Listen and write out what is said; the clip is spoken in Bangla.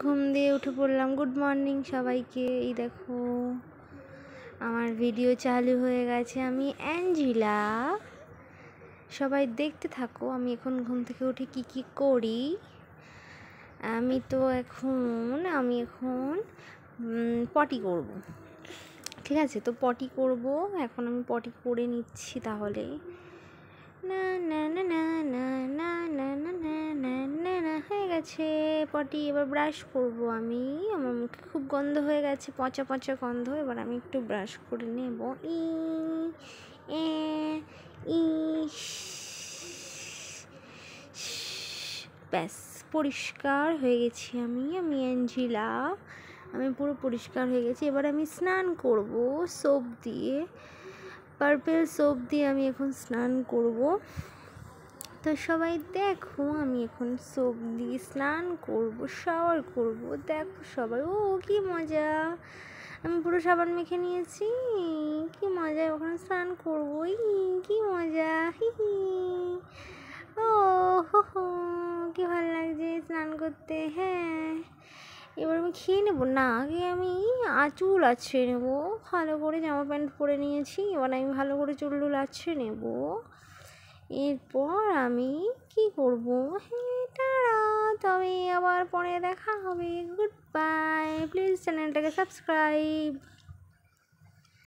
ঘুম দিয়ে উঠে পড়লাম। গুড মর্নিং সবাইকে। এই দেখো আমার ভিডিও চালু হয়ে গেছে। আমি অ্যাঞ্জেলা, সবাই দেখতে থাকো আমি এখন ঘুম থেকে উঠে কি কি করি। আমি এখন পটি করব, ঠিক আছে? তো পটি করব এখন, আমি পটি করে নিচ্ছি। তাহলে না না না না না না না না না না না না হয়ে গেছে পটি। এবার ব্রাশ করব আমি। আমার মুখে খুব গন্ধ হয়ে গেছে, পচা পচা গন্ধ। এবার আমি একটু ব্রাশ করে নেব। ব্যাস, পরিষ্কার হয়ে গেছি আমি অ্যাঞ্জেলা। আমি পুরো পরিষ্কার হয়ে গেছি। এবার আমি স্নান করব সোপ দিয়ে, পার্পেল সোপ দিয়ে আমি এখন স্নান করব। তো সবাই দেখো আমি এখন সোপ দিয়ে স্নান করব, শাওয়ার করব। দেখো সবাই, ও কি মজা! আমি পুরো সাবান মেখে নিয়েছি, কি মজা! ওখানে স্নান করবো, কি মজা! ও হো হো, কি ভালো লাগছে স্নান করতে। হ্যাঁ, এবার আমি খেয়ে নেবো। না, আগে আমি চুল আঁচড়ে নেবো ভালো করে। জামা প্যান্ট পরে নিয়েছি, এবার আমি ভালো করে চুল আঁচড়ে নেবো। এরপর আমি কি করব? হ্যাঁ, টাটা, তবে আবার পরে দেখা হবে। Good bye. প্লিজ চ্যানেলটাকে সাবস্ক্রাইব।